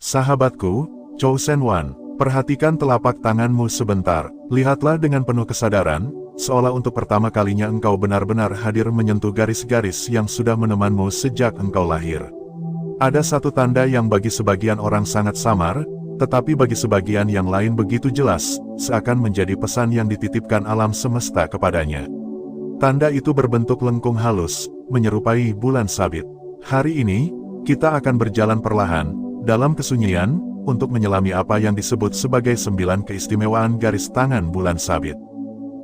Sahabatku, Chosen One, perhatikan telapak tanganmu sebentar. Lihatlah dengan penuh kesadaran, seolah untuk pertama kalinya engkau benar-benar hadir menyentuh garis-garis yang sudah menemanmu sejak engkau lahir. Ada satu tanda yang bagi sebagian orang sangat samar, tetapi bagi sebagian yang lain begitu jelas, seakan menjadi pesan yang dititipkan alam semesta kepadanya. Tanda itu berbentuk lengkung halus, menyerupai bulan sabit. Hari ini, kita akan berjalan perlahan, dalam kesunyian, untuk menyelami apa yang disebut sebagai 9 keistimewaan garis tangan bulan sabit.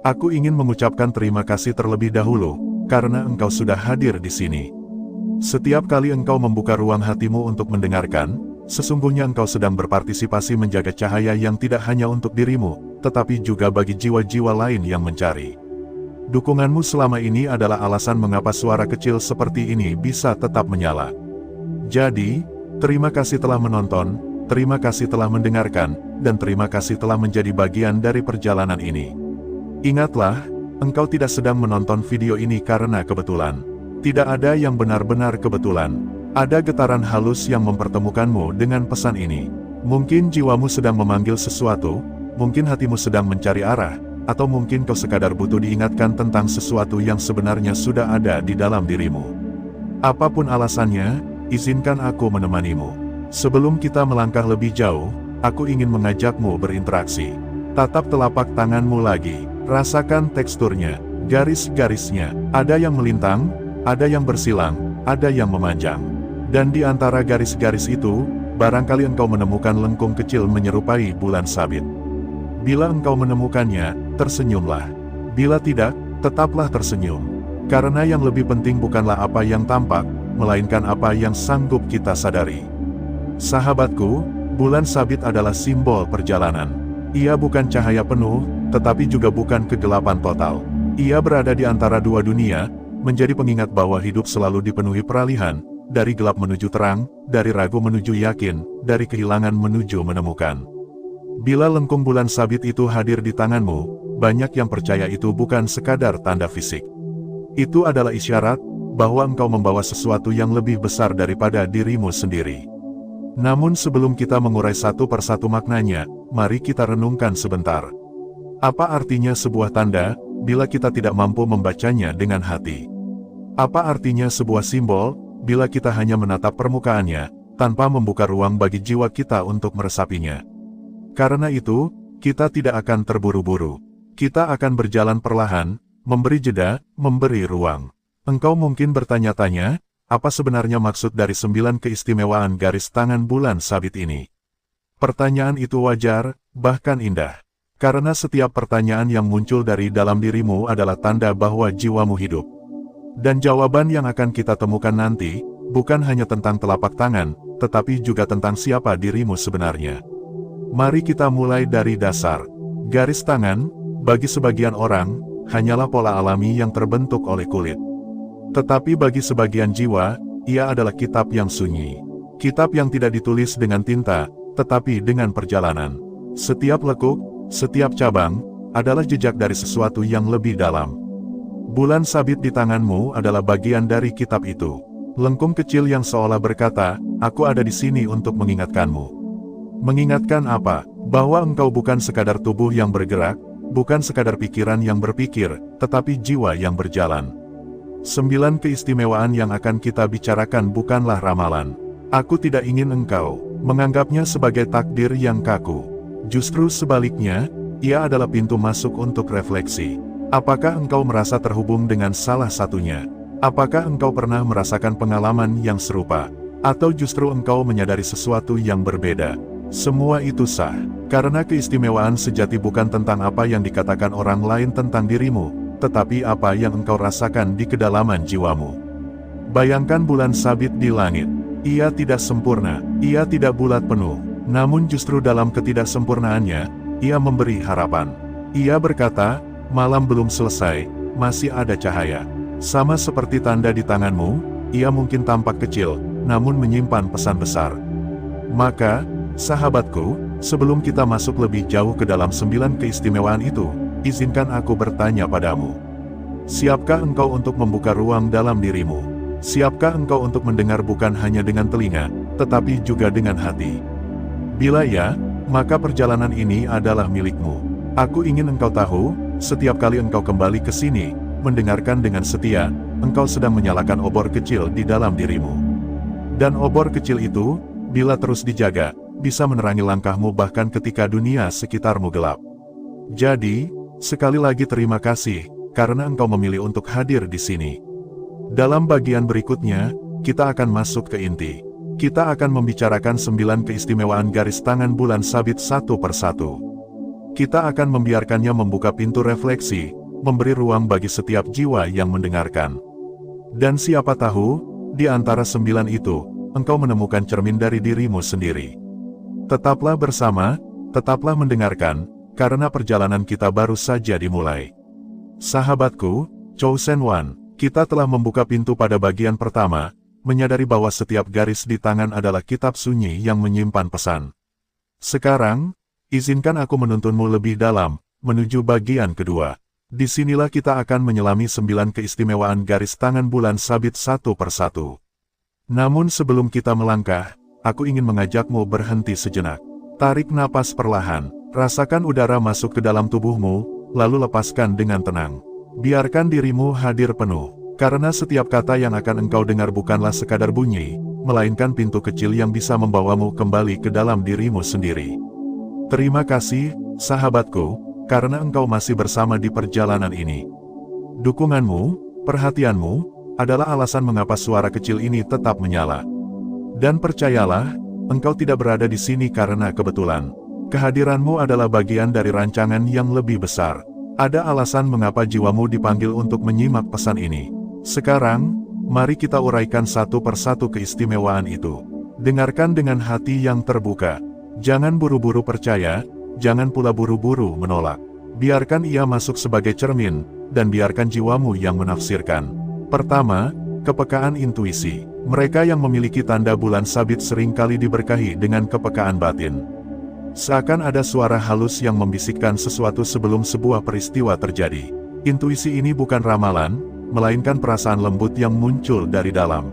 Aku ingin mengucapkan terima kasih terlebih dahulu, karena engkau sudah hadir di sini. Setiap kali engkau membuka ruang hatimu untuk mendengarkan, sesungguhnya engkau sedang berpartisipasi menjaga cahaya yang tidak hanya untuk dirimu, tetapi juga bagi jiwa-jiwa lain yang mencari. Dukunganmu selama ini adalah alasan mengapa suara kecil seperti ini bisa tetap menyala. Jadi, terima kasih telah menonton, terima kasih telah mendengarkan, dan terima kasih telah menjadi bagian dari perjalanan ini. Ingatlah, engkau tidak sedang menonton video ini karena kebetulan. Tidak ada yang benar-benar kebetulan. Ada getaran halus yang mempertemukanmu dengan pesan ini. Mungkin jiwamu sedang memanggil sesuatu, mungkin hatimu sedang mencari arah, atau mungkin kau sekadar butuh diingatkan tentang sesuatu yang sebenarnya sudah ada di dalam dirimu. Apapun alasannya, izinkan aku menemanimu. Sebelum kita melangkah lebih jauh, aku ingin mengajakmu berinteraksi. Tatap telapak tanganmu lagi, rasakan teksturnya, garis-garisnya. Ada yang melintang, ada yang bersilang, ada yang memanjang. Dan di antara garis-garis itu, barangkali engkau menemukan lengkung kecil menyerupai bulan sabit. Bila engkau menemukannya, tersenyumlah. Bila tidak, tetaplah tersenyum. Karena yang lebih penting bukanlah apa yang tampak, melainkan apa yang sanggup kita sadari. Sahabatku, bulan sabit adalah simbol perjalanan. Ia bukan cahaya penuh, tetapi juga bukan kegelapan total. Ia berada di antara dua dunia, menjadi pengingat bahwa hidup selalu dipenuhi peralihan, dari gelap menuju terang, dari ragu menuju yakin, dari kehilangan menuju menemukan. Bila lengkung bulan sabit itu hadir di tanganmu, banyak yang percaya itu bukan sekadar tanda fisik. Itu adalah isyarat bahwa engkau membawa sesuatu yang lebih besar daripada dirimu sendiri. Namun sebelum kita mengurai satu persatu maknanya, mari kita renungkan sebentar. Apa artinya sebuah tanda, bila kita tidak mampu membacanya dengan hati? Apa artinya sebuah simbol, bila kita hanya menatap permukaannya, tanpa membuka ruang bagi jiwa kita untuk meresapinya? Karena itu, kita tidak akan terburu-buru. Kita akan berjalan perlahan, memberi jeda, memberi ruang. Engkau mungkin bertanya-tanya, apa sebenarnya maksud dari 9 keistimewaan garis tangan bulan sabit ini? Pertanyaan itu wajar, bahkan indah. Karena setiap pertanyaan yang muncul dari dalam dirimu adalah tanda bahwa jiwamu hidup. Dan jawaban yang akan kita temukan nanti, bukan hanya tentang telapak tangan, tetapi juga tentang siapa dirimu sebenarnya. Mari kita mulai dari dasar. Garis tangan, bagi sebagian orang, hanyalah pola alami yang terbentuk oleh kulit. Tetapi bagi sebagian jiwa, ia adalah kitab yang sunyi. Kitab yang tidak ditulis dengan tinta, tetapi dengan perjalanan. Setiap lekuk, setiap cabang, adalah jejak dari sesuatu yang lebih dalam. Bulan sabit di tanganmu adalah bagian dari kitab itu. Lengkung kecil yang seolah berkata, aku ada di sini untuk mengingatkanmu. Mengingatkan apa? Bahwa engkau bukan sekadar tubuh yang bergerak, bukan sekadar pikiran yang berpikir, tetapi jiwa yang berjalan. 9 keistimewaan yang akan kita bicarakan bukanlah ramalan. Aku tidak ingin engkau menganggapnya sebagai takdir yang kaku. Justru sebaliknya, ia adalah pintu masuk untuk refleksi. Apakah engkau merasa terhubung dengan salah satunya? Apakah engkau pernah merasakan pengalaman yang serupa? Atau justru engkau menyadari sesuatu yang berbeda? Semua itu sah, karena keistimewaan sejati bukan tentang apa yang dikatakan orang lain tentang dirimu, tetapi apa yang engkau rasakan di kedalaman jiwamu. Bayangkan bulan sabit di langit. Ia tidak sempurna, ia tidak bulat penuh, namun justru dalam ketidaksempurnaannya, ia memberi harapan. Ia berkata, malam belum selesai, masih ada cahaya. Sama seperti tanda di tanganmu, ia mungkin tampak kecil, namun menyimpan pesan besar. Maka, sahabatku, sebelum kita masuk lebih jauh ke dalam 9 keistimewaan itu, izinkan aku bertanya padamu. Siapkah engkau untuk membuka ruang dalam dirimu? Siapkah engkau untuk mendengar bukan hanya dengan telinga, tetapi juga dengan hati? Bila ya, maka perjalanan ini adalah milikmu. Aku ingin engkau tahu, setiap kali engkau kembali ke sini, mendengarkan dengan setia, engkau sedang menyalakan obor kecil di dalam dirimu. Dan obor kecil itu, bila terus dijaga, bisa menerangi langkahmu bahkan ketika dunia sekitarmu gelap. Jadi, sekali lagi terima kasih, karena engkau memilih untuk hadir di sini. Dalam bagian berikutnya, kita akan masuk ke inti. Kita akan membicarakan 9 keistimewaan garis tangan bulan sabit satu persatu. Kita akan membiarkannya membuka pintu refleksi, memberi ruang bagi setiap jiwa yang mendengarkan. Dan siapa tahu, di antara 9 itu, engkau menemukan cermin dari dirimu sendiri. Tetaplah bersama, tetaplah mendengarkan, karena perjalanan kita baru saja dimulai. Sahabatku, Chosen One, kita telah membuka pintu pada bagian pertama, menyadari bahwa setiap garis di tangan adalah kitab sunyi yang menyimpan pesan. Sekarang, izinkan aku menuntunmu lebih dalam, menuju bagian kedua. Disinilah kita akan menyelami 9 keistimewaan garis tangan bulan sabit satu persatu. Namun sebelum kita melangkah, aku ingin mengajakmu berhenti sejenak. Tarik napas perlahan, rasakan udara masuk ke dalam tubuhmu, lalu lepaskan dengan tenang. Biarkan dirimu hadir penuh. Karena setiap kata yang akan engkau dengar bukanlah sekadar bunyi, melainkan pintu kecil yang bisa membawamu kembali ke dalam dirimu sendiri. Terima kasih, sahabatku, karena engkau masih bersama di perjalanan ini. Dukunganmu, perhatianmu, adalah alasan mengapa suara kecil ini tetap menyala. Dan percayalah, engkau tidak berada di sini karena kebetulan. Kehadiranmu adalah bagian dari rancangan yang lebih besar. Ada alasan mengapa jiwamu dipanggil untuk menyimak pesan ini. Sekarang, mari kita uraikan satu persatu keistimewaan itu. Dengarkan dengan hati yang terbuka. Jangan buru-buru percaya, jangan pula buru-buru menolak. Biarkan ia masuk sebagai cermin, dan biarkan jiwamu yang menafsirkan. Pertama, kepekaan intuisi. Mereka yang memiliki tanda bulan sabit seringkali diberkahi dengan kepekaan batin. Seakan ada suara halus yang membisikkan sesuatu sebelum sebuah peristiwa terjadi. Intuisi ini bukan ramalan, melainkan perasaan lembut yang muncul dari dalam.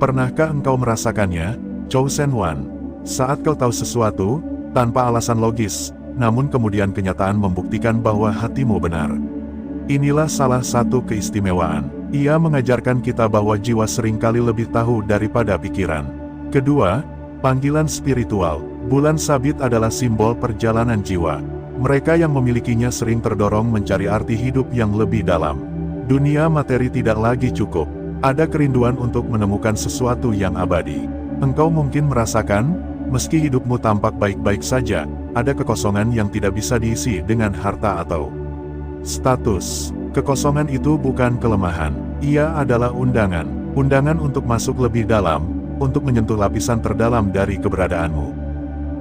Pernahkah engkau merasakannya, Chosen One? Saat kau tahu sesuatu, tanpa alasan logis, namun kemudian kenyataan membuktikan bahwa hatimu benar. Inilah salah satu keistimewaan. Ia mengajarkan kita bahwa jiwa seringkali lebih tahu daripada pikiran. Kedua, panggilan spiritual. Bulan sabit adalah simbol perjalanan jiwa. Mereka yang memilikinya sering terdorong mencari arti hidup yang lebih dalam. Dunia materi tidak lagi cukup. Ada kerinduan untuk menemukan sesuatu yang abadi. Engkau mungkin merasakan, meski hidupmu tampak baik-baik saja, ada kekosongan yang tidak bisa diisi dengan harta atau status. Kekosongan itu bukan kelemahan. Ia adalah undangan. Undangan untuk masuk lebih dalam, untuk menyentuh lapisan terdalam dari keberadaanmu.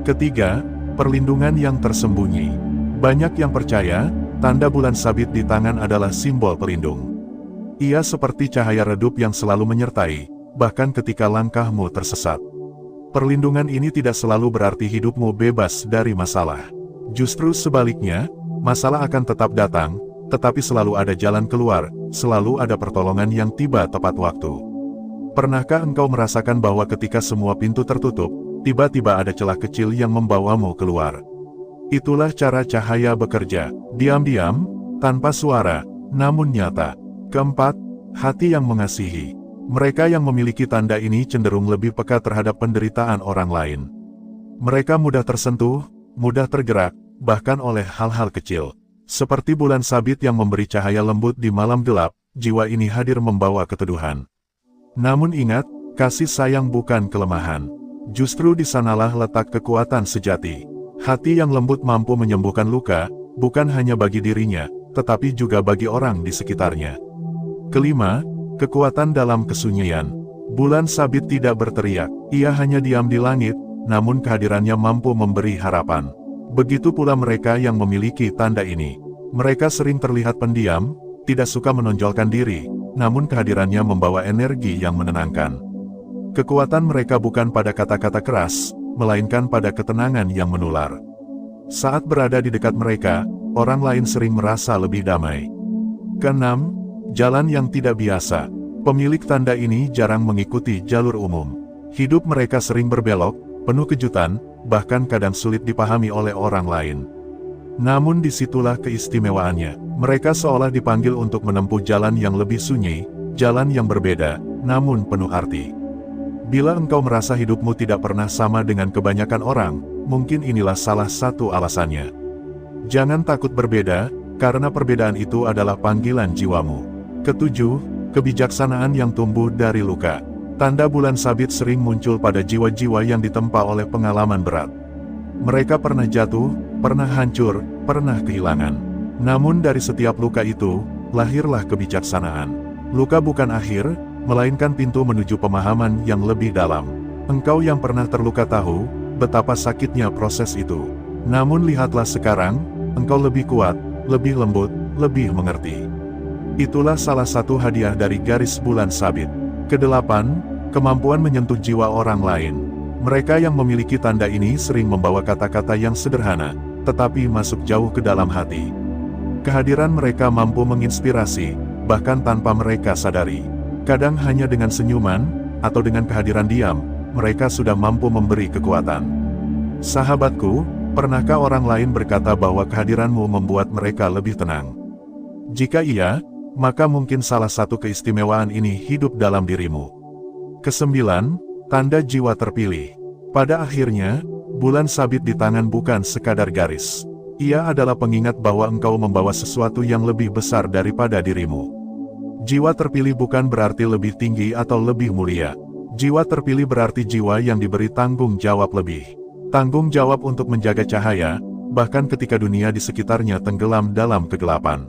Ketiga, perlindungan yang tersembunyi. Banyak yang percaya, tanda bulan sabit di tangan adalah simbol pelindung. Ia seperti cahaya redup yang selalu menyertai, bahkan ketika langkahmu tersesat. Perlindungan ini tidak selalu berarti hidupmu bebas dari masalah. Justru sebaliknya, masalah akan tetap datang, tetapi selalu ada jalan keluar, selalu ada pertolongan yang tiba tepat waktu. Pernahkah engkau merasakan bahwa ketika semua pintu tertutup, tiba-tiba ada celah kecil yang membawamu keluar? Itulah cara cahaya bekerja, diam-diam, tanpa suara, namun nyata. Keempat, hati yang mengasihi. Mereka yang memiliki tanda ini cenderung lebih peka terhadap penderitaan orang lain. Mereka mudah tersentuh, mudah tergerak, bahkan oleh hal-hal kecil. Seperti bulan sabit yang memberi cahaya lembut di malam gelap, jiwa ini hadir membawa keteduhan. Namun ingat, kasih sayang bukan kelemahan. Justru di sanalah letak kekuatan sejati. Hati yang lembut mampu menyembuhkan luka, bukan hanya bagi dirinya, tetapi juga bagi orang di sekitarnya. Kelima, kekuatan dalam kesunyian. Bulan sabit tidak berteriak, ia hanya diam di langit, namun kehadirannya mampu memberi harapan. Begitu pula mereka yang memiliki tanda ini. Mereka sering terlihat pendiam, tidak suka menonjolkan diri, namun kehadirannya membawa energi yang menenangkan. Kekuatan mereka bukan pada kata-kata keras, melainkan pada ketenangan yang menular. Saat berada di dekat mereka, orang lain sering merasa lebih damai. Keenam, jalan yang tidak biasa. Pemilik tanda ini jarang mengikuti jalur umum. Hidup mereka sering berbelok, penuh kejutan, bahkan kadang sulit dipahami oleh orang lain. Namun disitulah keistimewaannya. Mereka seolah dipanggil untuk menempuh jalan yang lebih sunyi, jalan yang berbeda, namun penuh arti. Bila engkau merasa hidupmu tidak pernah sama dengan kebanyakan orang, mungkin inilah salah satu alasannya. Jangan takut berbeda, karena perbedaan itu adalah panggilan jiwamu. Ketujuh, kebijaksanaan yang tumbuh dari luka. Tanda bulan sabit sering muncul pada jiwa-jiwa yang ditempa oleh pengalaman berat. Mereka pernah jatuh, pernah hancur, pernah kehilangan. Namun dari setiap luka itu, lahirlah kebijaksanaan. Luka bukan akhir, melainkan pintu menuju pemahaman yang lebih dalam. Engkau yang pernah terluka tahu betapa sakitnya proses itu. Namun lihatlah sekarang, engkau lebih kuat, lebih lembut, lebih mengerti. Itulah salah satu hadiah dari garis bulan sabit. Kedelapan, kemampuan menyentuh jiwa orang lain. Mereka yang memiliki tanda ini sering membawa kata-kata yang sederhana, tetapi masuk jauh ke dalam hati. Kehadiran mereka mampu menginspirasi, bahkan tanpa mereka sadari. Kadang hanya dengan senyuman, atau dengan kehadiran diam, mereka sudah mampu memberi kekuatan. Sahabatku, pernahkah orang lain berkata bahwa kehadiranmu membuat mereka lebih tenang? Jika iya, maka mungkin salah satu keistimewaan ini hidup dalam dirimu. Kesembilan, tanda jiwa terpilih. Pada akhirnya, bulan sabit di tangan bukan sekadar garis. Ia adalah pengingat bahwa engkau membawa sesuatu yang lebih besar daripada dirimu. Jiwa terpilih bukan berarti lebih tinggi atau lebih mulia. Jiwa terpilih berarti jiwa yang diberi tanggung jawab lebih. Tanggung jawab untuk menjaga cahaya, bahkan ketika dunia di sekitarnya tenggelam dalam kegelapan.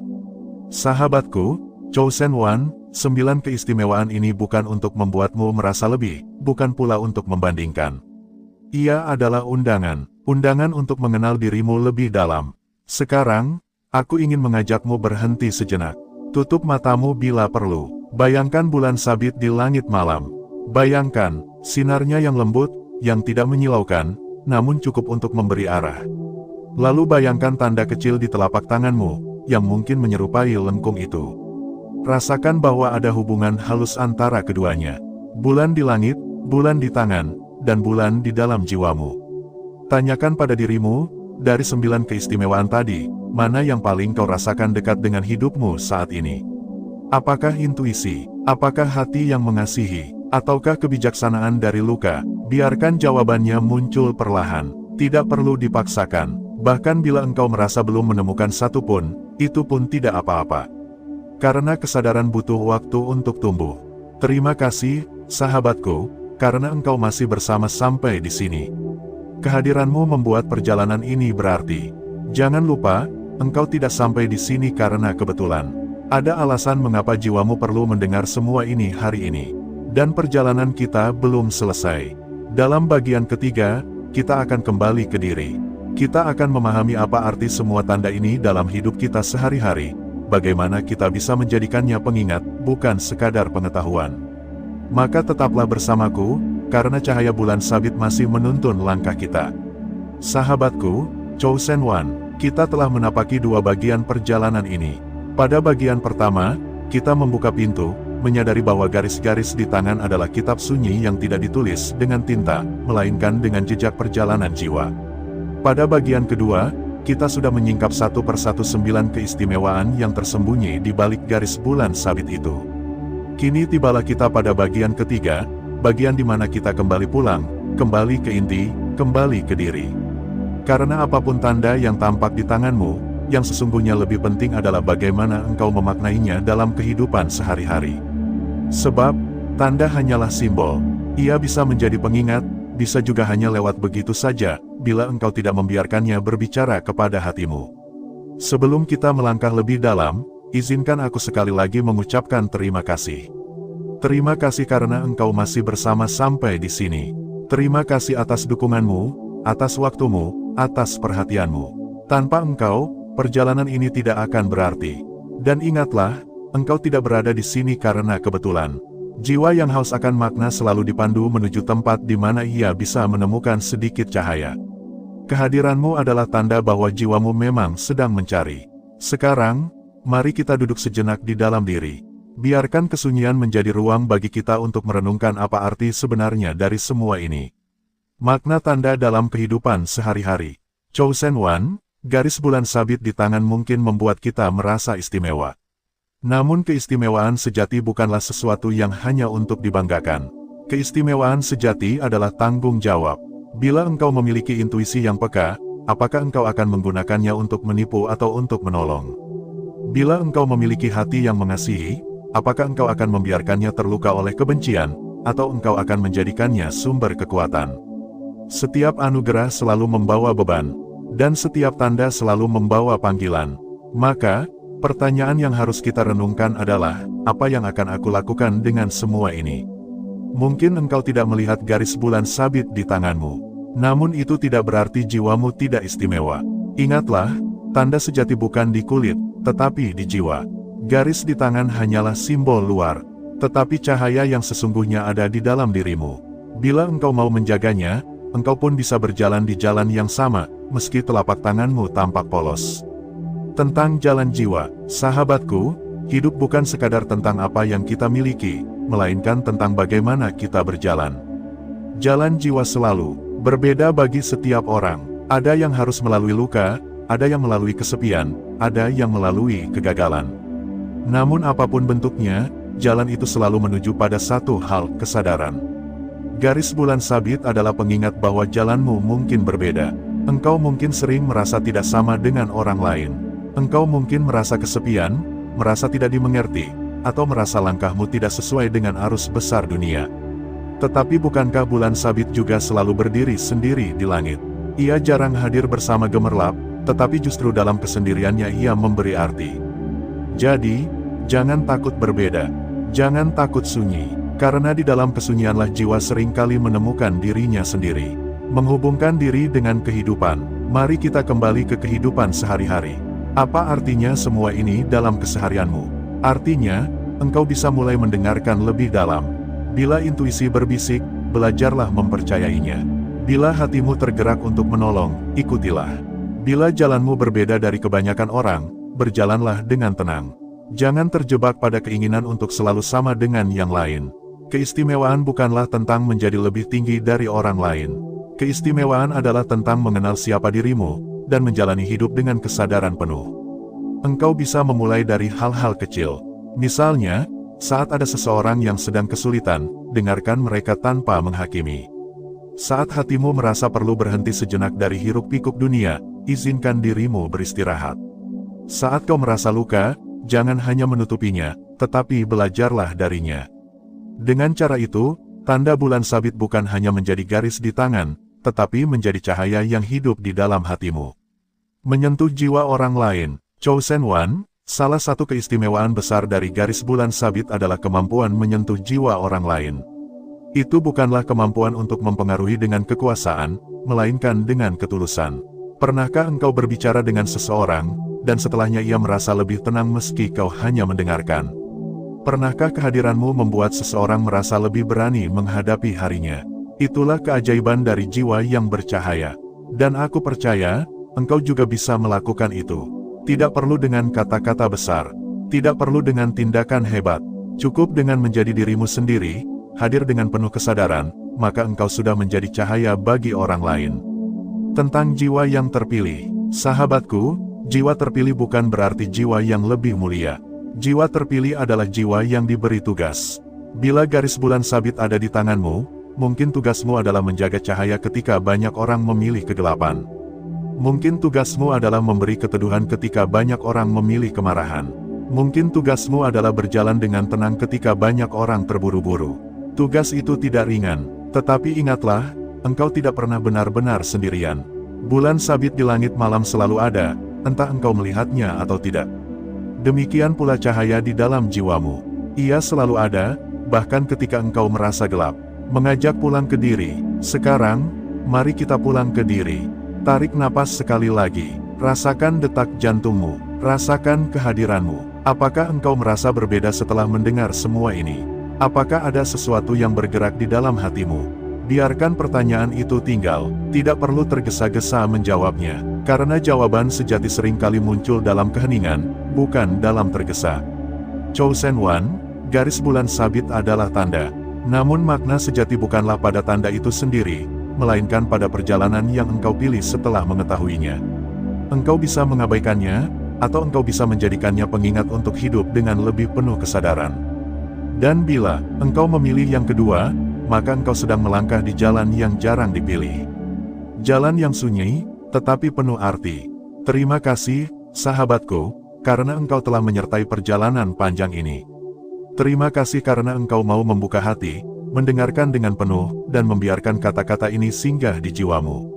Sahabatku, Chosen One, 9 keistimewaan ini bukan untuk membuatmu merasa lebih, bukan pula untuk membandingkan. Ia adalah undangan untuk mengenal dirimu lebih dalam. Sekarang, aku ingin mengajakmu berhenti sejenak. Tutup matamu bila perlu. Bayangkan bulan sabit di langit malam. Bayangkan, sinarnya yang lembut, yang tidak menyilaukan, namun cukup untuk memberi arah. Lalu bayangkan tanda kecil di telapak tanganmu, yang mungkin menyerupai lengkung itu. Rasakan bahwa ada hubungan halus antara keduanya. Bulan di langit, bulan di tangan, dan bulan di dalam jiwamu. Tanyakan pada dirimu, dari 9 keistimewaan tadi, mana yang paling kau rasakan dekat dengan hidupmu saat ini? Apakah intuisi, apakah hati yang mengasihi, ataukah kebijaksanaan dari luka? Biarkan jawabannya muncul perlahan, tidak perlu dipaksakan. Bahkan bila engkau merasa belum menemukan satu pun, itu pun tidak apa-apa. Karena kesadaran butuh waktu untuk tumbuh. Terima kasih, sahabatku, karena engkau masih bersama sampai di sini. Kehadiranmu membuat perjalanan ini berarti. Jangan lupa, engkau tidak sampai di sini karena kebetulan. Ada alasan mengapa jiwamu perlu mendengar semua ini hari ini. Dan perjalanan kita belum selesai. Dalam bagian ketiga, kita akan kembali ke diri. Kita akan memahami apa arti semua tanda ini dalam hidup kita sehari-hari. Bagaimana kita bisa menjadikannya pengingat, bukan sekadar pengetahuan. Maka tetaplah bersamaku, karena cahaya bulan sabit masih menuntun langkah kita. Sahabatku, Chosen One, kita telah menapaki 2 bagian perjalanan ini. Pada bagian pertama, kita membuka pintu, menyadari bahwa garis-garis di tangan adalah kitab sunyi yang tidak ditulis dengan tinta, melainkan dengan jejak perjalanan jiwa. Pada bagian kedua, kita sudah menyingkap satu persatu 9 keistimewaan yang tersembunyi di balik garis bulan sabit itu. Kini tibalah kita pada bagian ketiga, bagian di mana kita kembali pulang, kembali ke inti, kembali ke diri. Karena apapun tanda yang tampak di tanganmu, yang sesungguhnya lebih penting adalah bagaimana engkau memaknainya dalam kehidupan sehari-hari. Sebab, tanda hanyalah simbol. Ia bisa menjadi pengingat, bisa juga hanya lewat begitu saja, bila engkau tidak membiarkannya berbicara kepada hatimu. Sebelum kita melangkah lebih dalam, izinkan aku sekali lagi mengucapkan terima kasih. Terima kasih karena engkau masih bersama sampai di sini. Terima kasih atas dukunganmu, atas waktumu, atas perhatianmu. Tanpa engkau, perjalanan ini tidak akan berarti. Dan ingatlah, engkau tidak berada di sini karena kebetulan. Jiwa yang haus akan makna selalu dipandu menuju tempat di mana ia bisa menemukan sedikit cahaya. Kehadiranmu adalah tanda bahwa jiwamu memang sedang mencari. Sekarang, mari kita duduk sejenak di dalam diri. Biarkan kesunyian menjadi ruang bagi kita untuk merenungkan apa arti sebenarnya dari semua ini. Makna tanda dalam kehidupan sehari-hari. Chosen One, garis bulan sabit di tangan mungkin membuat kita merasa istimewa. Namun keistimewaan sejati bukanlah sesuatu yang hanya untuk dibanggakan. Keistimewaan sejati adalah tanggung jawab. Bila engkau memiliki intuisi yang peka, apakah engkau akan menggunakannya untuk menipu atau untuk menolong? Bila engkau memiliki hati yang mengasihi, apakah engkau akan membiarkannya terluka oleh kebencian, atau engkau akan menjadikannya sumber kekuatan? Setiap anugerah selalu membawa beban, dan setiap tanda selalu membawa panggilan. Maka, pertanyaan yang harus kita renungkan adalah, apa yang akan aku lakukan dengan semua ini? Mungkin engkau tidak melihat garis bulan sabit di tanganmu. Namun itu tidak berarti jiwamu tidak istimewa. Ingatlah, tanda sejati bukan di kulit, tetapi di jiwa. Garis di tangan hanyalah simbol luar, tetapi cahaya yang sesungguhnya ada di dalam dirimu. Bila engkau mau menjaganya, engkau pun bisa berjalan di jalan yang sama, meski telapak tanganmu tampak polos. Tentang jalan jiwa, sahabatku, hidup bukan sekadar tentang apa yang kita miliki, melainkan tentang bagaimana kita berjalan. Jalan jiwa selalu berbeda bagi setiap orang. Ada yang harus melalui luka, ada yang melalui kesepian, ada yang melalui kegagalan. Namun apapun bentuknya, jalan itu selalu menuju pada satu hal, kesadaran. Garis bulan sabit adalah pengingat bahwa jalanmu mungkin berbeda. Engkau mungkin sering merasa tidak sama dengan orang lain. Engkau mungkin merasa kesepian, merasa tidak dimengerti, atau merasa langkahmu tidak sesuai dengan arus besar dunia. Tetapi bukankah bulan sabit juga selalu berdiri sendiri di langit? Ia jarang hadir bersama gemerlap, tetapi justru dalam kesendiriannya ia memberi arti. Jadi, jangan takut berbeda. Jangan takut sunyi. Karena di dalam kesunyianlah jiwa seringkali menemukan dirinya sendiri. Menghubungkan diri dengan kehidupan. Mari kita kembali ke kehidupan sehari-hari. Apa artinya semua ini dalam keseharianmu? Artinya, engkau bisa mulai mendengarkan lebih dalam. Bila intuisi berbisik, belajarlah mempercayainya. Bila hatimu tergerak untuk menolong, ikutilah. Bila jalanmu berbeda dari kebanyakan orang, berjalanlah dengan tenang. Jangan terjebak pada keinginan untuk selalu sama dengan yang lain. Keistimewaan bukanlah tentang menjadi lebih tinggi dari orang lain. Keistimewaan adalah tentang mengenal siapa dirimu, dan menjalani hidup dengan kesadaran penuh. Engkau bisa memulai dari hal-hal kecil. Misalnya, saat ada seseorang yang sedang kesulitan, dengarkan mereka tanpa menghakimi. Saat hatimu merasa perlu berhenti sejenak dari hiruk-pikuk dunia, izinkan dirimu beristirahat. Saat kau merasa luka, jangan hanya menutupinya, tetapi belajarlah darinya. Dengan cara itu, tanda bulan sabit bukan hanya menjadi garis di tangan, tetapi menjadi cahaya yang hidup di dalam hatimu. Menyentuh jiwa orang lain, Chosen One, salah satu keistimewaan besar dari garis bulan sabit adalah kemampuan menyentuh jiwa orang lain. Itu bukanlah kemampuan untuk mempengaruhi dengan kekuasaan, melainkan dengan ketulusan. Pernahkah engkau berbicara dengan seseorang, dan setelahnya ia merasa lebih tenang meski kau hanya mendengarkan? Pernahkah kehadiranmu membuat seseorang merasa lebih berani menghadapi harinya? Itulah keajaiban dari jiwa yang bercahaya. Dan aku percaya, engkau juga bisa melakukan itu. Tidak perlu dengan kata-kata besar. Tidak perlu dengan tindakan hebat. Cukup dengan menjadi dirimu sendiri, hadir dengan penuh kesadaran, maka engkau sudah menjadi cahaya bagi orang lain. Tentang jiwa yang terpilih, sahabatku, jiwa terpilih bukan berarti jiwa yang lebih mulia. Jiwa terpilih adalah jiwa yang diberi tugas. Bila garis bulan sabit ada di tanganmu, mungkin tugasmu adalah menjaga cahaya ketika banyak orang memilih kegelapan. Mungkin tugasmu adalah memberi keteduhan ketika banyak orang memilih kemarahan. Mungkin tugasmu adalah berjalan dengan tenang ketika banyak orang terburu-buru. Tugas itu tidak ringan, tetapi ingatlah, engkau tidak pernah benar-benar sendirian. Bulan sabit di langit malam selalu ada, entah engkau melihatnya atau tidak. Demikian pula cahaya di dalam jiwamu. Ia selalu ada, bahkan ketika engkau merasa gelap. Mengajak pulang ke diri. Sekarang, mari kita pulang ke diri. Tarik napas sekali lagi. Rasakan detak jantungmu. Rasakan kehadiranmu. Apakah engkau merasa berbeda setelah mendengar semua ini? Apakah ada sesuatu yang bergerak di dalam hatimu? Biarkan pertanyaan itu tinggal, tidak perlu tergesa-gesa menjawabnya, karena jawaban sejati seringkali muncul dalam keheningan, bukan dalam tergesa. Chosen One, garis bulan sabit adalah tanda. Namun makna sejati bukanlah pada tanda itu sendiri, melainkan pada perjalanan yang engkau pilih setelah mengetahuinya. Engkau bisa mengabaikannya, atau engkau bisa menjadikannya pengingat untuk hidup dengan lebih penuh kesadaran. Dan bila engkau memilih yang kedua, maka engkau sedang melangkah di jalan yang jarang dipilih. Jalan yang sunyi, tetapi penuh arti. Terima kasih, sahabatku, karena engkau telah menyertai perjalanan panjang ini. Terima kasih karena engkau mau membuka hati, mendengarkan dengan penuh, dan membiarkan kata-kata ini singgah di jiwamu.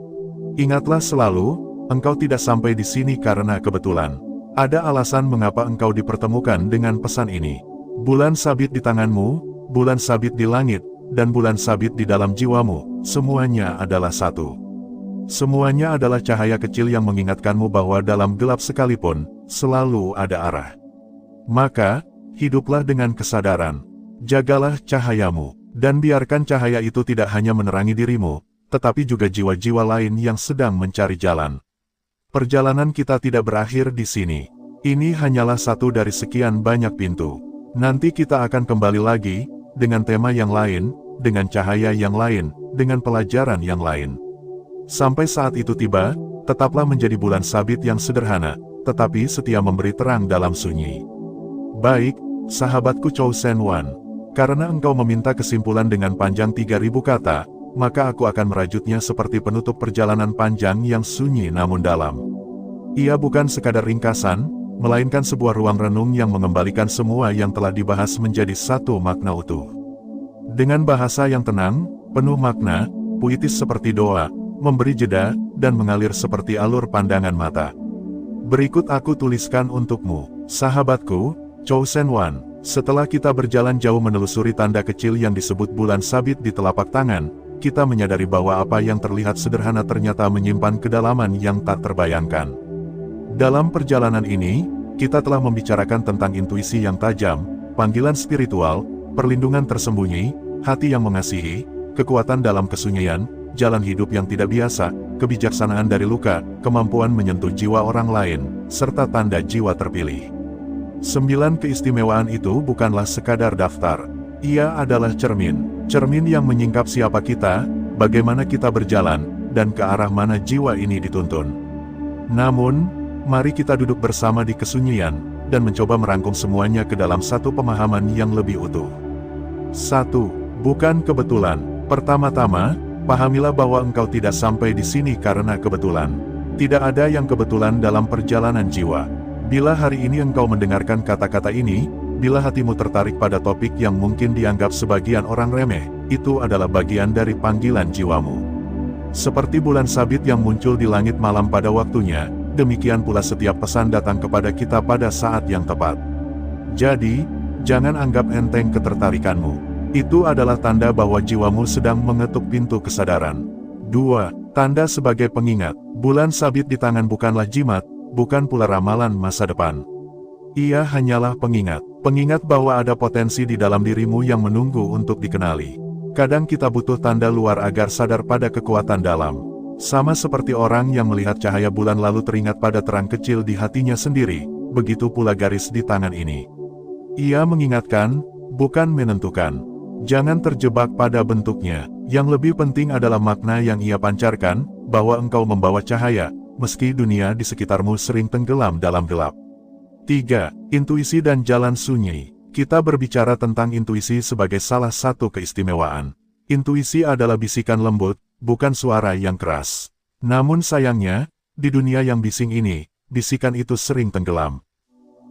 Ingatlah selalu, engkau tidak sampai di sini karena kebetulan. Ada alasan mengapa engkau dipertemukan dengan pesan ini. Bulan sabit di tanganmu, bulan sabit di langit, dan bulan sabit di dalam jiwamu, semuanya adalah satu. Semuanya adalah cahaya kecil yang mengingatkanmu bahwa dalam gelap sekalipun, selalu ada arah. Maka, hiduplah dengan kesadaran. Jagalah cahayamu, dan biarkan cahaya itu tidak hanya menerangi dirimu, tetapi juga jiwa-jiwa lain yang sedang mencari jalan. Perjalanan kita tidak berakhir di sini. Ini hanyalah satu dari sekian banyak pintu. Nanti kita akan kembali lagi, dengan tema yang lain, dengan cahaya yang lain, dengan pelajaran yang lain. Sampai saat itu tiba, tetaplah menjadi bulan sabit yang sederhana, tetapi setia memberi terang dalam sunyi. Baik, sahabatku Chosen One, karena engkau meminta kesimpulan dengan panjang 3000 kata, maka aku akan merajutnya seperti penutup perjalanan panjang yang sunyi namun dalam. Ia bukan sekadar ringkasan, melainkan sebuah ruang renung yang mengembalikan semua yang telah dibahas menjadi satu makna utuh. Dengan bahasa yang tenang, penuh makna, puitis seperti doa, memberi jeda, dan mengalir seperti alur pandangan mata. Berikut aku tuliskan untukmu, sahabatku, Chosen One. Setelah kita berjalan jauh menelusuri tanda kecil yang disebut bulan sabit di telapak tangan, kita menyadari bahwa apa yang terlihat sederhana ternyata menyimpan kedalaman yang tak terbayangkan. Dalam perjalanan ini, kita telah membicarakan tentang intuisi yang tajam, panggilan spiritual, perlindungan tersembunyi, hati yang mengasihi, kekuatan dalam kesunyian, jalan hidup yang tidak biasa, kebijaksanaan dari luka, kemampuan menyentuh jiwa orang lain, serta tanda jiwa terpilih. 9 keistimewaan itu bukanlah sekadar daftar. Ia adalah cermin yang menyingkap siapa kita, bagaimana kita berjalan, dan ke arah mana jiwa ini dituntun. Namun, mari kita duduk bersama di kesunyian, dan mencoba merangkum semuanya ke dalam satu pemahaman yang lebih utuh. 1. Bukan kebetulan. Pertama-tama, pahamilah bahwa engkau tidak sampai di sini karena kebetulan. Tidak ada yang kebetulan dalam perjalanan jiwa. Bila hari ini engkau mendengarkan kata-kata ini, bila hatimu tertarik pada topik yang mungkin dianggap sebagian orang remeh, itu adalah bagian dari panggilan jiwamu. Seperti bulan sabit yang muncul di langit malam pada waktunya, demikian pula setiap pesan datang kepada kita pada saat yang tepat. Jadi, jangan anggap enteng ketertarikanmu. Itu adalah tanda bahwa jiwamu sedang mengetuk pintu kesadaran. 2. Tanda sebagai pengingat. Bulan sabit di tangan bukanlah jimat, bukan pula ramalan masa depan. Ia hanyalah pengingat. Pengingat bahwa ada potensi di dalam dirimu yang menunggu untuk dikenali. Kadang kita butuh tanda luar agar sadar pada kekuatan dalam. Sama seperti orang yang melihat cahaya bulan lalu teringat pada terang kecil di hatinya sendiri, begitu pula garis di tangan ini. Ia mengingatkan, bukan menentukan. Jangan terjebak pada bentuknya. Yang lebih penting adalah makna yang ia pancarkan, bahwa engkau membawa cahaya, meski dunia di sekitarmu sering tenggelam dalam gelap. 3. Intuisi dan jalan sunyi. Kita berbicara tentang intuisi sebagai salah satu keistimewaan. Intuisi adalah bisikan lembut, bukan suara yang keras. Namun sayangnya, di dunia yang bising ini, bisikan itu sering tenggelam.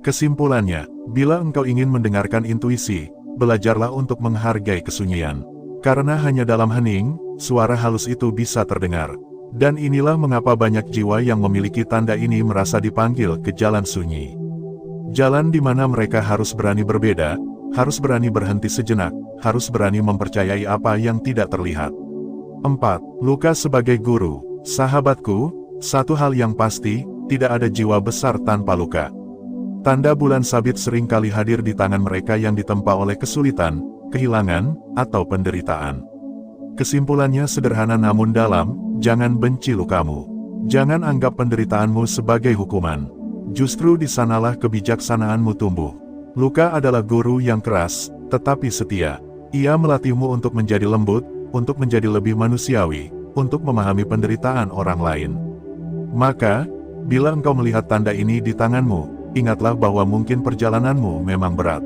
Kesimpulannya, bila engkau ingin mendengarkan intuisi, belajarlah untuk menghargai kesunyian. Karena hanya dalam hening, suara halus itu bisa terdengar. Dan inilah mengapa banyak jiwa yang memiliki tanda ini merasa dipanggil ke jalan sunyi. Jalan di mana mereka harus berani berbeda, harus berani berhenti sejenak, harus berani mempercayai apa yang tidak terlihat. 4. Luka sebagai guru. Sahabatku, satu hal yang pasti, tidak ada jiwa besar tanpa luka. Tanda bulan sabit sering kali hadir di tangan mereka yang ditempa oleh kesulitan, kehilangan, atau penderitaan. Kesimpulannya sederhana namun dalam, jangan benci lukamu. Jangan anggap penderitaanmu sebagai hukuman. Justru di sanalah kebijaksanaanmu tumbuh. Luka adalah guru yang keras, tetapi setia. Ia melatihmu untuk menjadi lembut, untuk menjadi lebih manusiawi, untuk memahami penderitaan orang lain. Maka, bila engkau melihat tanda ini di tanganmu, ingatlah bahwa mungkin perjalananmu memang berat.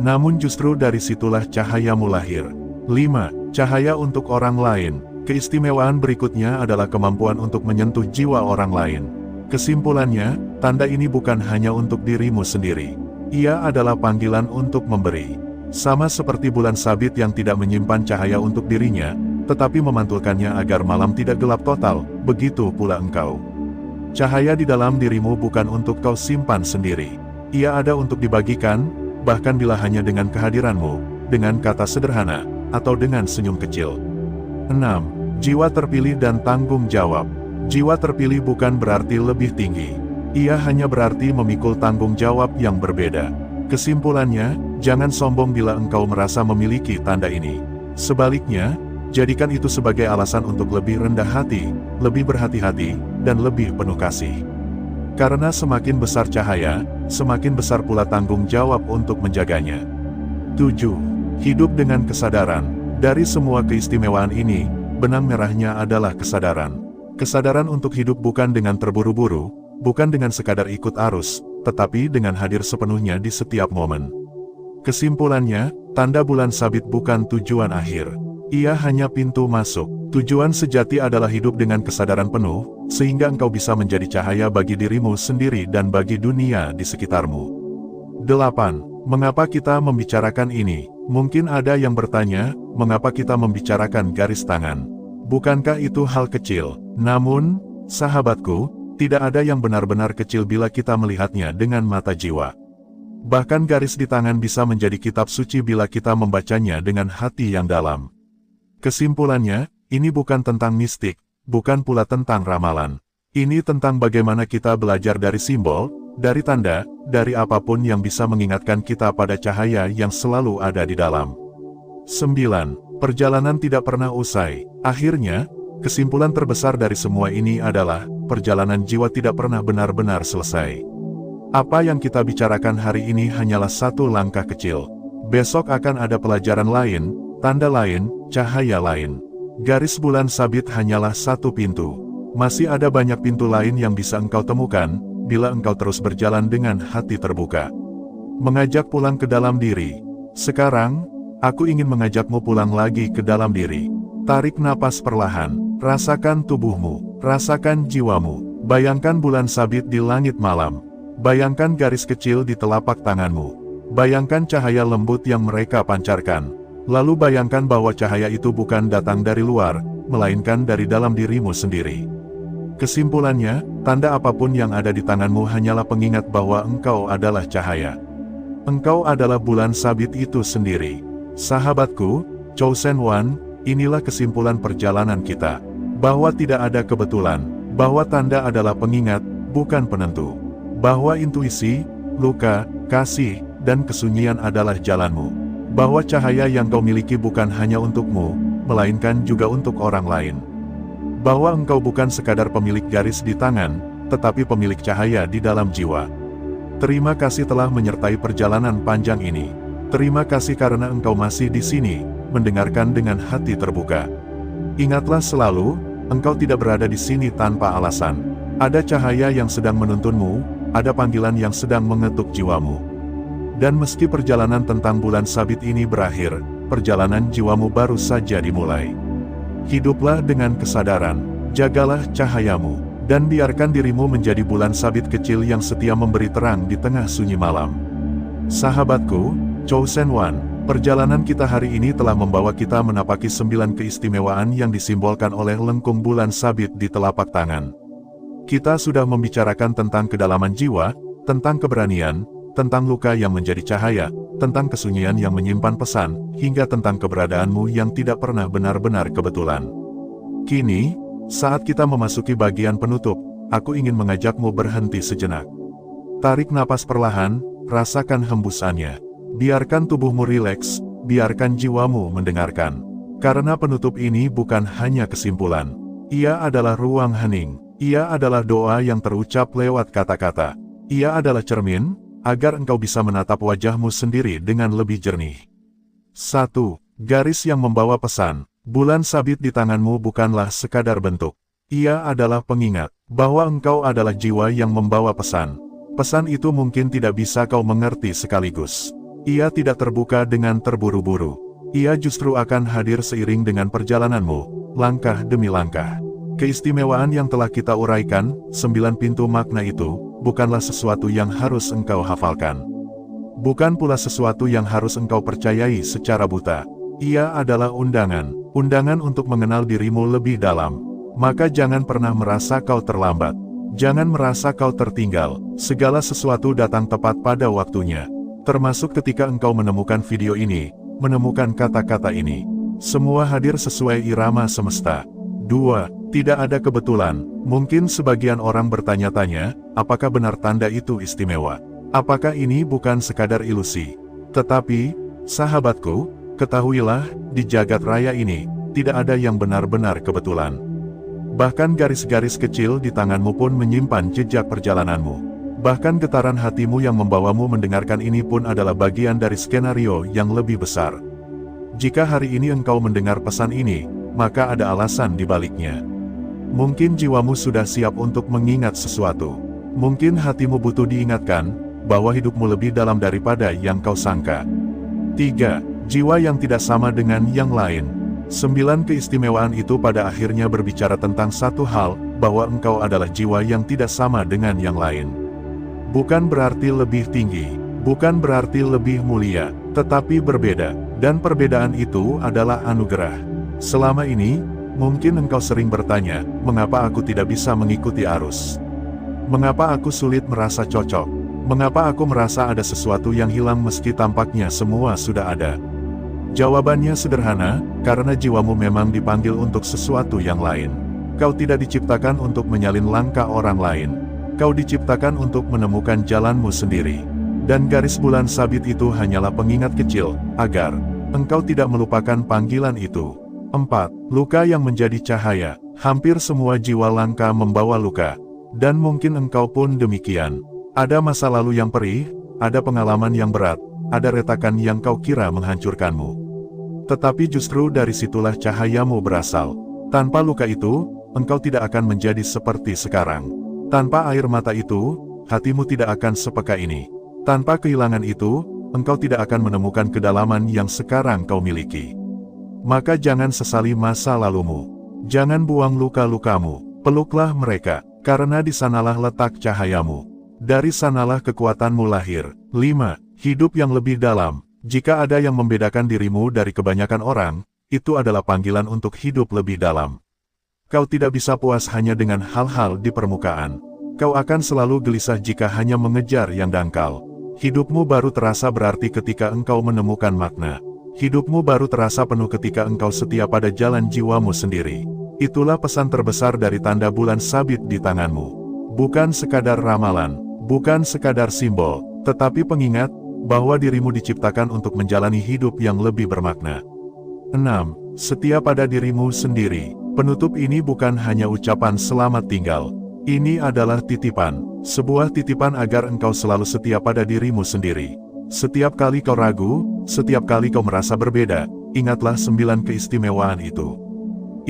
Namun justru dari situlah cahayamu lahir. 5. Cahaya untuk orang lain. Keistimewaan berikutnya adalah kemampuan untuk menyentuh jiwa orang lain. Kesimpulannya, tanda ini bukan hanya untuk dirimu sendiri. Ia adalah panggilan untuk memberi. Sama seperti bulan sabit yang tidak menyimpan cahaya untuk dirinya, tetapi memantulkannya agar malam tidak gelap total, begitu pula engkau. Cahaya di dalam dirimu bukan untuk kau simpan sendiri. Ia ada untuk dibagikan, bahkan bila hanya dengan kehadiranmu, dengan kata sederhana, atau dengan senyum kecil. 6. Jiwa terpilih dan tanggung jawab. Jiwa terpilih bukan berarti lebih tinggi. Ia hanya berarti memikul tanggung jawab yang berbeda. Kesimpulannya, jangan sombong bila engkau merasa memiliki tanda ini. Sebaliknya, jadikan itu sebagai alasan untuk lebih rendah hati, lebih berhati-hati, dan lebih penuh kasih. Karena semakin besar cahaya, semakin besar pula tanggung jawab untuk menjaganya. 7. Hidup dengan kesadaran. Dari semua keistimewaan ini, benang merahnya adalah kesadaran. Kesadaran untuk hidup bukan dengan terburu-buru, bukan dengan sekadar ikut arus, tetapi dengan hadir sepenuhnya di setiap momen. Kesimpulannya, tanda bulan sabit bukan tujuan akhir. Ia hanya pintu masuk. Tujuan sejati adalah hidup dengan kesadaran penuh, sehingga engkau bisa menjadi cahaya bagi dirimu sendiri dan bagi dunia di sekitarmu. 8. Mengapa kita membicarakan ini? Mungkin ada yang bertanya, mengapa kita membicarakan garis tangan? Bukankah itu hal kecil? Namun, sahabatku, tidak ada yang benar-benar kecil bila kita melihatnya dengan mata jiwa. Bahkan garis di tangan bisa menjadi kitab suci bila kita membacanya dengan hati yang dalam. Kesimpulannya, ini bukan tentang mistik, bukan pula tentang ramalan. Ini tentang bagaimana kita belajar dari simbol, dari tanda, dari apapun yang bisa mengingatkan kita pada cahaya yang selalu ada di dalam. 9. Perjalanan tidak pernah usai. Akhirnya, kesimpulan terbesar dari semua ini adalah, perjalanan jiwa tidak pernah benar-benar selesai. Apa yang kita bicarakan hari ini hanyalah satu langkah kecil. Besok akan ada pelajaran lain, tanda lain, cahaya lain. Garis bulan sabit hanyalah satu pintu. Masih ada banyak pintu lain yang bisa engkau temukan, bila engkau terus berjalan dengan hati terbuka. Mengajak pulang ke dalam diri. Sekarang, aku ingin mengajakmu pulang lagi ke dalam diri. Tarik napas perlahan, rasakan tubuhmu, rasakan jiwamu. Bayangkan bulan sabit di langit malam. Bayangkan garis kecil di telapak tanganmu. Bayangkan cahaya lembut yang mereka pancarkan. Lalu bayangkan bahwa cahaya itu bukan datang dari luar, melainkan dari dalam dirimu sendiri. Kesimpulannya, tanda apapun yang ada di tanganmu hanyalah pengingat bahwa engkau adalah cahaya. Engkau adalah bulan sabit itu sendiri. Sahabatku, Chosen One, inilah kesimpulan perjalanan kita. Bahwa tidak ada kebetulan, bahwa tanda adalah pengingat, bukan penentu. Bahwa intuisi, luka, kasih, dan kesunyian adalah jalanmu. Bahwa cahaya yang kau miliki bukan hanya untukmu, melainkan juga untuk orang lain. Bahwa engkau bukan sekadar pemilik garis di tangan, tetapi pemilik cahaya di dalam jiwa. Terima kasih telah menyertai perjalanan panjang ini. Terima kasih karena engkau masih di sini, mendengarkan dengan hati terbuka. Ingatlah selalu, engkau tidak berada di sini tanpa alasan. Ada cahaya yang sedang menuntunmu, ada panggilan yang sedang mengetuk jiwamu. Dan meski perjalanan tentang bulan sabit ini berakhir, perjalanan jiwamu baru saja dimulai. Hiduplah dengan kesadaran, jagalah cahayamu, dan biarkan dirimu menjadi bulan sabit kecil yang setia memberi terang di tengah sunyi malam. Sahabatku, Chosen One, perjalanan kita hari ini telah membawa kita menapaki 9 keistimewaan yang disimbolkan oleh lengkung bulan sabit di telapak tangan. Kita sudah membicarakan tentang kedalaman jiwa, tentang keberanian, tentang luka yang menjadi cahaya, tentang kesunyian yang menyimpan pesan, hingga tentang keberadaanmu yang tidak pernah benar-benar kebetulan. Kini, saat kita memasuki bagian penutup, aku ingin mengajakmu berhenti sejenak. Tarik napas perlahan, rasakan hembusannya. Biarkan tubuhmu rileks, biarkan jiwamu mendengarkan. Karena penutup ini bukan hanya kesimpulan. Ia adalah ruang hening. Ia adalah doa yang terucap lewat kata-kata. Ia adalah cermin, agar engkau bisa menatap wajahmu sendiri dengan lebih jernih. 1. Garis yang membawa pesan. Bulan sabit di tanganmu bukanlah sekadar bentuk. Ia adalah pengingat bahwa engkau adalah jiwa yang membawa pesan. Pesan itu mungkin tidak bisa kau mengerti sekaligus. Ia tidak terbuka dengan terburu-buru. Ia justru akan hadir seiring dengan perjalananmu, langkah demi langkah. Keistimewaan yang telah kita uraikan, 9 pintu makna itu, bukanlah sesuatu yang harus engkau hafalkan. Bukan pula sesuatu yang harus engkau percayai secara buta. Ia adalah undangan untuk mengenal dirimu lebih dalam. Maka jangan pernah merasa kau terlambat. Jangan merasa kau tertinggal. Segala sesuatu datang tepat pada waktunya. Termasuk ketika engkau menemukan video ini, menemukan kata-kata ini. Semua hadir sesuai irama semesta. 2. Tidak ada kebetulan. Mungkin sebagian orang bertanya-tanya, apakah benar tanda itu istimewa? Apakah ini bukan sekadar ilusi? Tetapi, sahabatku, ketahuilah, di jagat raya ini, tidak ada yang benar-benar kebetulan. Bahkan garis-garis kecil di tanganmu pun menyimpan jejak perjalananmu. Bahkan getaran hatimu yang membawamu mendengarkan ini pun adalah bagian dari skenario yang lebih besar. Jika hari ini engkau mendengar pesan ini, maka ada alasan di baliknya. Mungkin jiwamu sudah siap untuk mengingat sesuatu. Mungkin hatimu butuh diingatkan, bahwa hidupmu lebih dalam daripada yang kau sangka. 3. Jiwa yang tidak sama dengan yang lain. 9 keistimewaan itu pada akhirnya berbicara tentang satu hal, bahwa engkau adalah jiwa yang tidak sama dengan yang lain. Bukan berarti lebih tinggi, bukan berarti lebih mulia, tetapi berbeda, dan perbedaan itu adalah anugerah. Selama ini, mungkin engkau sering bertanya, mengapa aku tidak bisa mengikuti arus? Mengapa aku sulit merasa cocok? Mengapa aku merasa ada sesuatu yang hilang meski tampaknya semua sudah ada? Jawabannya sederhana, karena jiwamu memang dipanggil untuk sesuatu yang lain. Kau tidak diciptakan untuk menyalin langkah orang lain. Kau diciptakan untuk menemukan jalanmu sendiri. Dan garis bulan sabit itu hanyalah pengingat kecil, agar engkau tidak melupakan panggilan itu. 4. Luka yang menjadi cahaya. Hampir semua jiwa langka membawa luka. Dan mungkin engkau pun demikian. Ada masa lalu yang perih, ada pengalaman yang berat, ada retakan yang kau kira menghancurkanmu. Tetapi justru dari situlah cahayamu berasal. Tanpa luka itu, engkau tidak akan menjadi seperti sekarang. Tanpa air mata itu, hatimu tidak akan sepeka ini. Tanpa kehilangan itu, engkau tidak akan menemukan kedalaman yang sekarang kau miliki. Maka jangan sesali masa lalumu. Jangan buang luka-lukamu. Peluklah mereka, karena di sanalah letak cahayamu. Dari sanalah kekuatanmu lahir. 5. Hidup yang lebih dalam. Jika ada yang membedakan dirimu dari kebanyakan orang, itu adalah panggilan untuk hidup lebih dalam. Kau tidak bisa puas hanya dengan hal-hal di permukaan. Kau akan selalu gelisah jika hanya mengejar yang dangkal. Hidupmu baru terasa berarti ketika engkau menemukan makna. Hidupmu baru terasa penuh ketika engkau setia pada jalan jiwamu sendiri. Itulah pesan terbesar dari tanda bulan sabit di tanganmu. Bukan sekadar ramalan, bukan sekadar simbol, tetapi pengingat, bahwa dirimu diciptakan untuk menjalani hidup yang lebih bermakna. 6. Setia pada dirimu sendiri. Penutup ini bukan hanya ucapan selamat tinggal. Ini adalah titipan. Sebuah titipan agar engkau selalu setia pada dirimu sendiri. Setiap kali kau ragu, setiap kali kau merasa berbeda, ingatlah 9 keistimewaan itu.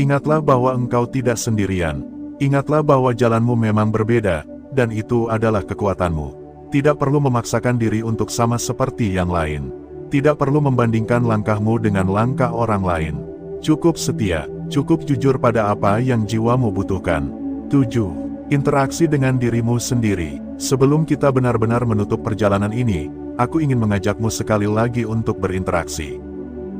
Ingatlah bahwa engkau tidak sendirian. Ingatlah bahwa jalanmu memang berbeda, dan itu adalah kekuatanmu. Tidak perlu memaksakan diri untuk sama seperti yang lain. Tidak perlu membandingkan langkahmu dengan langkah orang lain. Cukup setia, cukup jujur pada apa yang jiwamu butuhkan. 7. Interaksi dengan dirimu sendiri. Sebelum kita benar-benar menutup perjalanan ini, aku ingin mengajakmu sekali lagi untuk berinteraksi.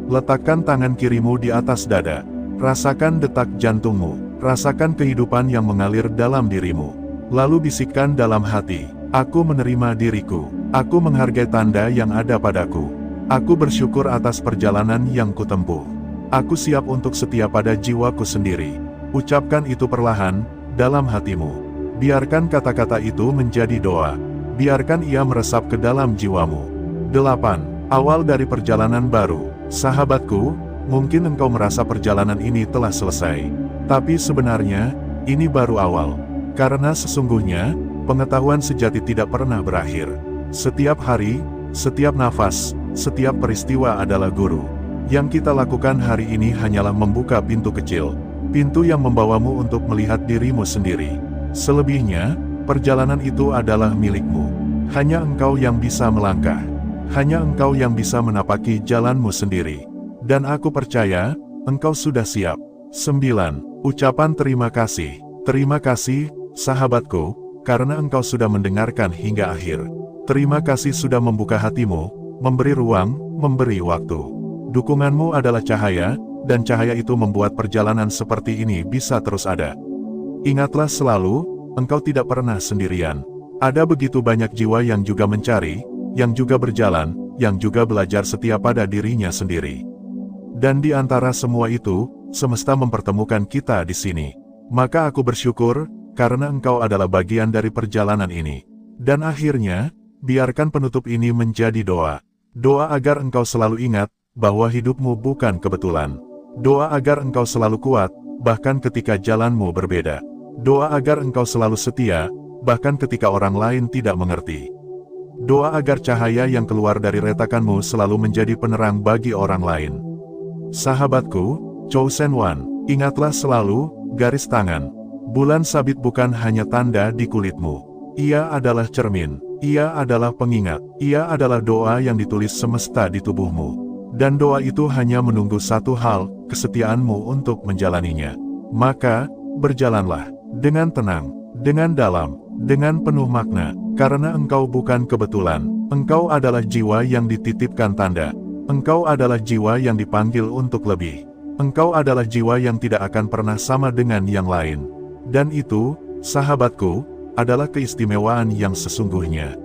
Letakkan tangan kirimu di atas dada. Rasakan detak jantungmu. Rasakan kehidupan yang mengalir dalam dirimu. Lalu bisikkan dalam hati. Aku menerima diriku. Aku menghargai tanda yang ada padaku. Aku bersyukur atas perjalanan yang kutempuh. Aku siap untuk setia pada jiwaku sendiri. Ucapkan itu perlahan, dalam hatimu. Biarkan kata-kata itu menjadi doa. Biarkan ia meresap ke dalam jiwamu. 8. Awal dari perjalanan baru. Sahabatku, mungkin engkau merasa perjalanan ini telah selesai. Tapi sebenarnya, ini baru awal. Karena sesungguhnya, pengetahuan sejati tidak pernah berakhir. Setiap hari, setiap nafas, setiap peristiwa adalah guru. Yang kita lakukan hari ini hanyalah membuka pintu kecil. Pintu yang membawamu untuk melihat dirimu sendiri. Selebihnya, perjalanan itu adalah milikmu. Hanya engkau yang bisa melangkah. Hanya engkau yang bisa menapaki jalanmu sendiri. Dan aku percaya, engkau sudah siap. 9. Ucapan terima kasih. Terima kasih, sahabatku, karena engkau sudah mendengarkan hingga akhir. Terima kasih sudah membuka hatimu, memberi ruang, memberi waktu. Dukunganmu adalah cahaya, dan cahaya itu membuat perjalanan seperti ini bisa terus ada. Ingatlah selalu, engkau tidak pernah sendirian. Ada begitu banyak jiwa yang juga mencari, yang juga berjalan, yang juga belajar setia pada dirinya sendiri. Dan di antara semua itu, semesta mempertemukan kita di sini. Maka aku bersyukur, karena engkau adalah bagian dari perjalanan ini. Dan akhirnya, biarkan penutup ini menjadi doa. Doa agar engkau selalu ingat, bahwa hidupmu bukan kebetulan. Doa agar engkau selalu kuat, bahkan ketika jalanmu berbeda. Doa agar engkau selalu setia, bahkan ketika orang lain tidak mengerti. Doa agar cahaya yang keluar dari retakanmu selalu menjadi penerang bagi orang lain. Sahabatku, Chosen One, ingatlah selalu, garis tangan. Bulan sabit bukan hanya tanda di kulitmu. Ia adalah cermin, ia adalah pengingat, ia adalah doa yang ditulis semesta di tubuhmu. Dan doa itu hanya menunggu satu hal, kesetiaanmu untuk menjalaninya. Maka, berjalanlah, dengan tenang, dengan dalam, dengan penuh makna, karena engkau bukan kebetulan, engkau adalah jiwa yang dititipkan tanda, engkau adalah jiwa yang dipanggil untuk lebih, engkau adalah jiwa yang tidak akan pernah sama dengan yang lain. Dan itu, sahabatku, adalah keistimewaan yang sesungguhnya.